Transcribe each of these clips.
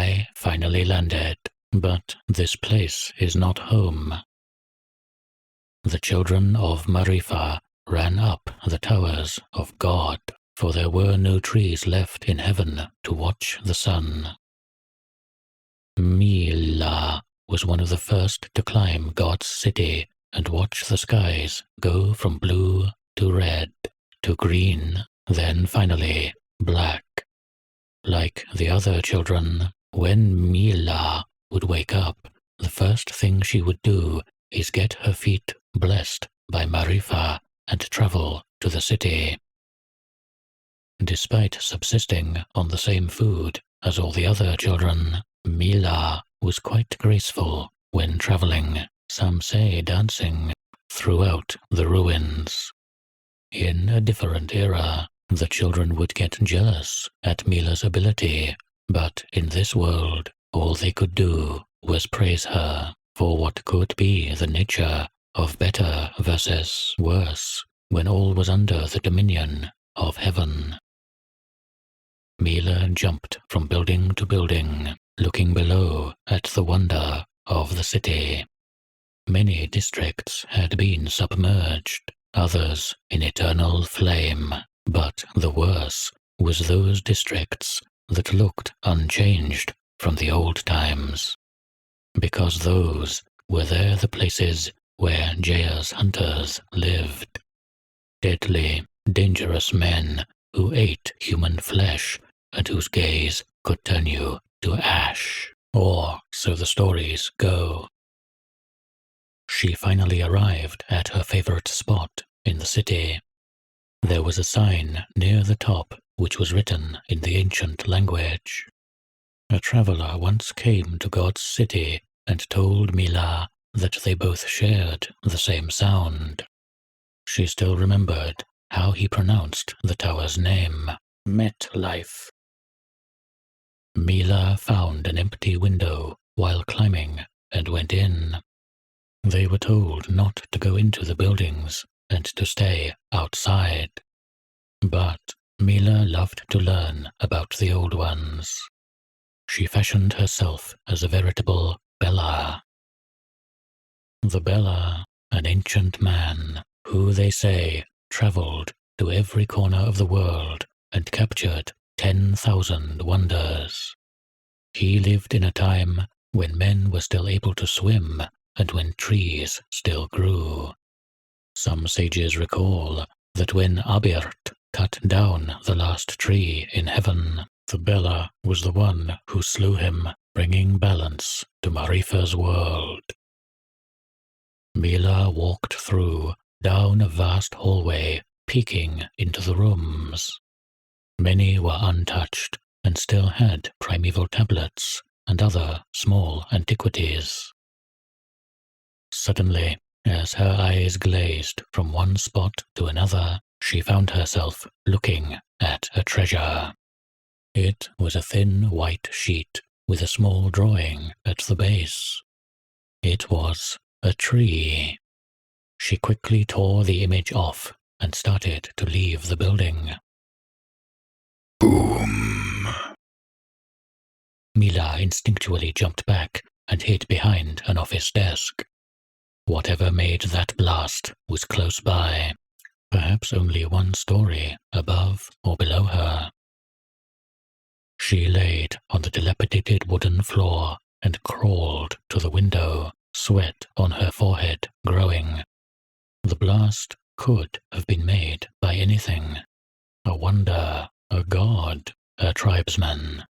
I finally landed, but this place is not home. The children of Marifa ran up the towers of God, for there were no trees left in heaven to watch the sun. Mila was one of the first to climb God's city and watch the skies go from blue to red to green, then finally black. Like the other children, when Mila would wake up, the first thing she would do is get her feet blessed by Marifa and travel to the city. Despite subsisting on the same food as all the other children, Mila was quite graceful when traveling, some say dancing, throughout the ruins. In a different era, the children would get jealous at Mila's ability, but in this world, all they could do was praise her for what could be the nature of better versus worse when all was under the dominion of heaven. Mila jumped from building to building, looking below at the wonder of the city. Many districts had been submerged, others in eternal flame, but the worst was those districts that looked unchanged from the old times, because those were the places where Jaya's hunters lived. Deadly, dangerous men who ate human flesh and whose gaze could turn you to ash, or so the stories go. She finally arrived at her favorite spot in the city. There was a sign near the top which was written in the ancient language. A traveler once came to God's city and told Mila that they both shared the same sound. She still remembered how he pronounced the tower's name, MetLife. Mila found an empty window while climbing and went in. They were told not to go into the buildings and to stay outside. But Mila loved to learn about the old ones. She fashioned herself as a veritable Bella. The Bella, an ancient man, who they say traveled to every corner of the world and captured 10,000 wonders. He lived in a time when men were still able to swim and when trees still grew. Some sages recall that when Abirt cut down the last tree in heaven, the Bella was the one who slew him, bringing balance to Marifa's world. Mila walked down a vast hallway, peeking into the rooms. Many were untouched and still had primeval tablets and other small antiquities. Suddenly, as her eyes glazed from one spot to another, she found herself looking at a treasure. It was a thin white sheet with a small drawing at the base. It was a tree. She quickly tore the image off and started to leave the building. Boom! Mila instinctually jumped back and hid behind an office desk. Whatever made that blast was close by, perhaps only one story above or below her. She laid on the dilapidated wooden floor and crawled to the window, sweat on her forehead growing. The blast could have been made by anything. A wonder, a god, a tribesman.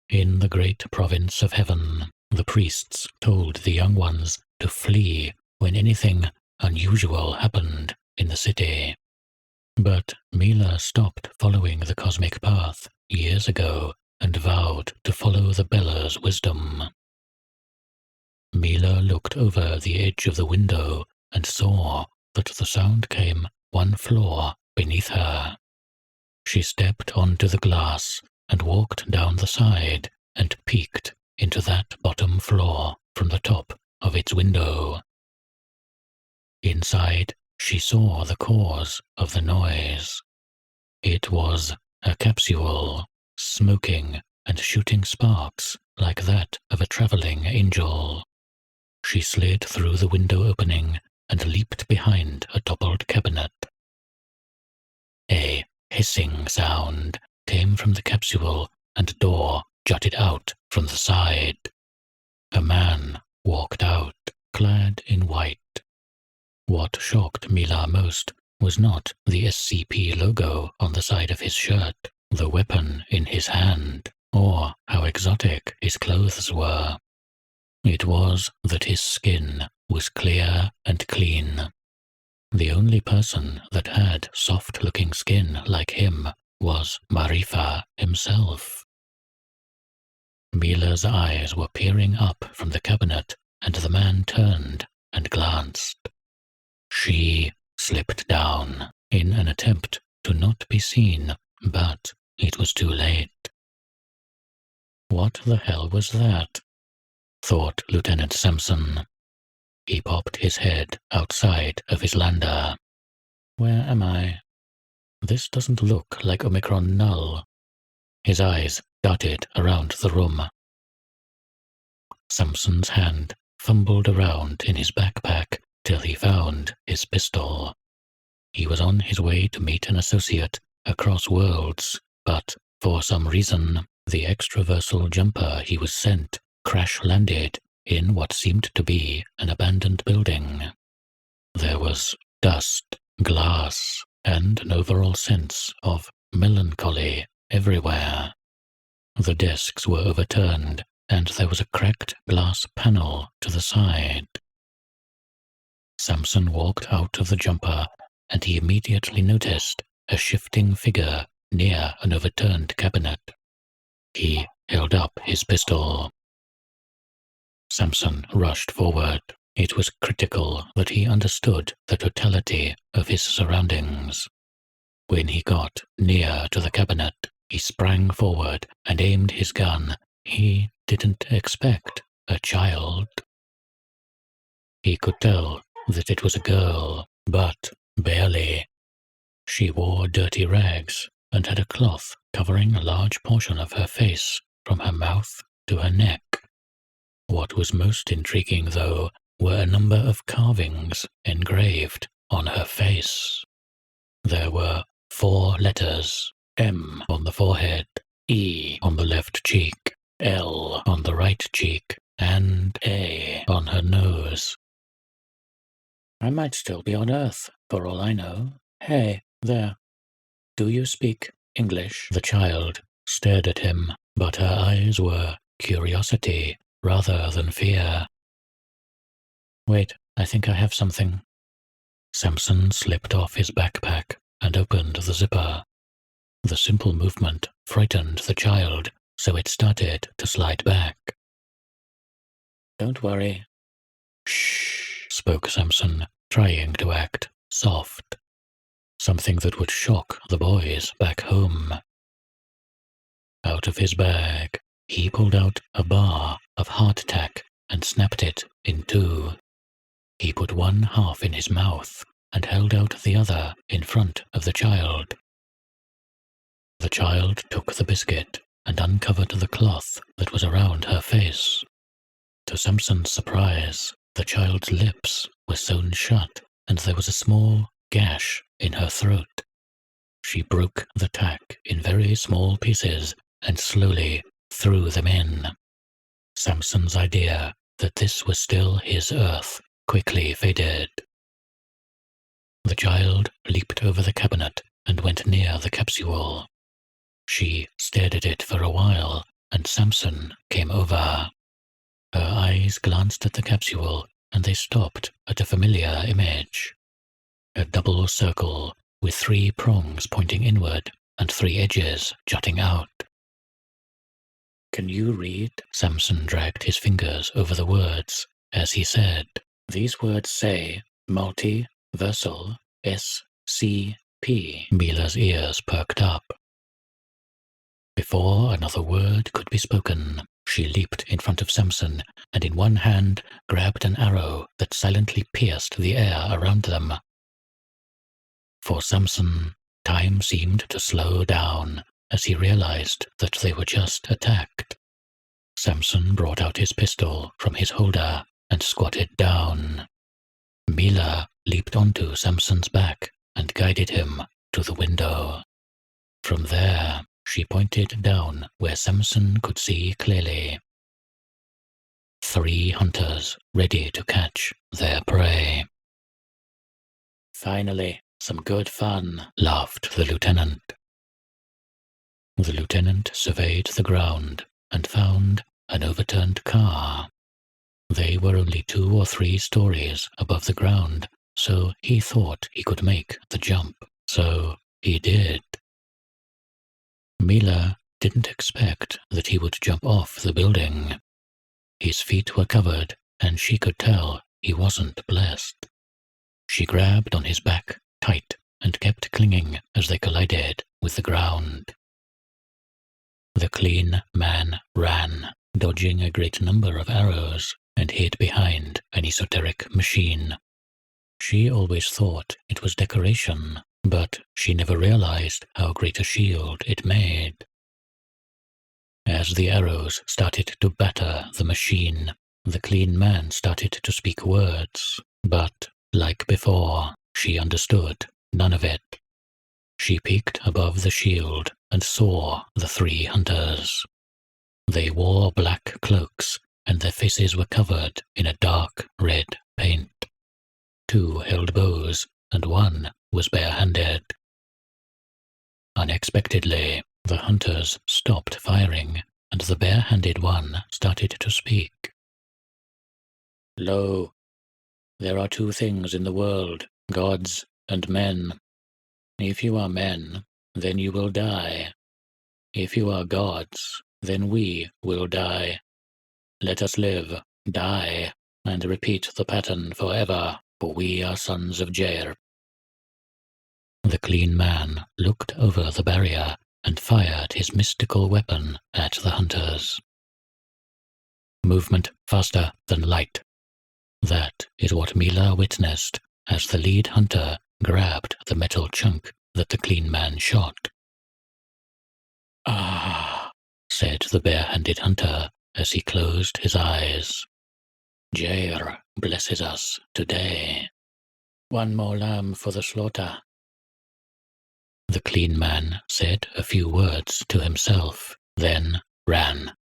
In the great province of heaven, the priests told the young ones to flee when anything unusual happened in the city. But Mila stopped following the cosmic path years ago and vowed to follow the Bella's wisdom. Mila looked over the edge of the window and saw that the sound came one floor beneath her. She stepped onto the glass and walked down the side and peeked into that bottom floor from the top of its window. Inside, she saw the cause of the noise. It was a capsule, smoking and shooting sparks like that of a traveling angel. She slid through the window opening and leaped behind a toppled cabinet. A hissing sound came from the capsule, and a door jutted out from the side. A man walked out, clad in white. What shocked Mila most was not the SCP logo on the side of his shirt, the weapon in his hand, or how exotic his clothes were. It was that his skin was clear and clean. The only person that had soft-looking skin like him was Marifa himself. Mila's eyes were peering up from the cabinet, and the man turned and glanced. She slipped down in an attempt to not be seen, but it was too late. What the hell was that? Thought Lieutenant Sampson. He popped his head outside of his lander. Where am I? This doesn't look like Omicron Null. His eyes darted around the room. Sampson's hand fumbled around in his backpack till he found his pistol. He was on his way to meet an associate across worlds, but for some reason, the extraversal jumper he was sent crash-landed in what seemed to be an abandoned building. There was dust, glass, and an overall sense of melancholy everywhere. The desks were overturned, and there was a cracked glass panel to the side. Sampson walked out of the jumper, and he immediately noticed a shifting figure near an overturned cabinet. He held up his pistol. Sampson rushed forward. It was critical that he understood the totality of his surroundings. When he got near to the cabinet, he sprang forward and aimed his gun. He didn't expect a child. He could tell that it was a girl, but barely. She wore dirty rags and had a cloth covering a large portion of her face from her mouth to her neck. What was most intriguing, though, were a number of carvings engraved on her face. There were 4 letters, M on the forehead, E on the left cheek, L on the right cheek, and A on her nose. I might still be on Earth, for all I know. Hey, there. Do you speak English? The child stared at him, but her eyes were curiosity rather than fear. Wait, I think I have something. Sampson slipped off his backpack and opened the zipper. The simple movement frightened the child, so it started to slide back. Don't worry. Shh, spoke Sampson, trying to act soft. Something that would shock the boys back home. Out of his bag, he pulled out a bar of hardtack and snapped it in 2. He put one half in his mouth and held out the other in front of the child. The child took the biscuit and uncovered the cloth that was around her face. To Sampson's surprise, the child's lips were sewn shut and there was a small gash in her throat. She broke the tack in very small pieces and slowly threw them in. Sampson's idea that this was still his Earth quickly faded. The child leaped over the cabinet and went near the capsule. She stared at it for a while, and Sampson came over. Her eyes glanced at the capsule, and they stopped at a familiar image. A double circle with 3 prongs pointing inward and 3 edges jutting out. Can you read? Sampson dragged his fingers over the words as he said, These words say multi-versal SCP. Mila's ears perked up. Before another word could be spoken, she leaped in front of Sampson and in one hand grabbed an arrow that silently pierced the air around them. For Sampson, time seemed to slow down, as he realized that they were just attacked. Samson brought out his pistol from his holder and squatted down. Mila leaped onto Samson's back and guided him to the window. From there, she pointed down where Samson could see clearly. 3 hunters ready to catch their prey. "Finally, some good fun," laughed the lieutenant. The lieutenant surveyed the ground and found an overturned car. They were only 2 or 3 stories above the ground, so he thought he could make the jump. So he did. Mila didn't expect that he would jump off the building. His feet were covered, and she could tell he wasn't blessed. She grabbed on his back tight and kept clinging as they collided with the ground. The clean man ran, dodging a great number of arrows, and hid behind an esoteric machine. She always thought it was decoration, but she never realized how great a shield it made. As the arrows started to batter the machine, the clean man started to speak words, but, like before, she understood none of it. She peeked above the shield and saw the 3 hunters. They wore black cloaks, and their faces were covered in a dark red paint. 2 held bows, and 1 was barehanded. Unexpectedly, the hunters stopped firing, and the bare-handed one started to speak. "Lo, there are 2 things in the world, gods and men. If you are men, then you will die. If you are gods, then we will die. Let us live, die, and repeat the pattern forever, for we are sons of Jair." The clean man looked over the barrier and fired his mystical weapon at the hunters. Movement faster than light. That is what Mila witnessed as the lead hunter grabbed the metal chunk that the clean man shot. "Ah," said the bare-handed hunter as he closed his eyes. "Jair blesses us today. 1 more lamb for the slaughter." The clean man said a few words to himself, then ran.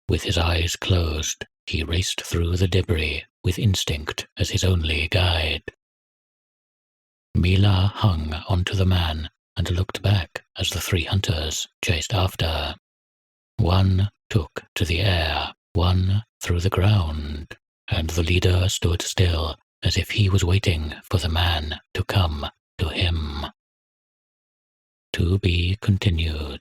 With his eyes closed, he raced through the debris with instinct as his only guide. Mila hung onto the man and looked back as the 3 hunters chased after. 1 took to the air, 1 through the ground, and the leader stood still as if he was waiting for the man to come to him. To be continued.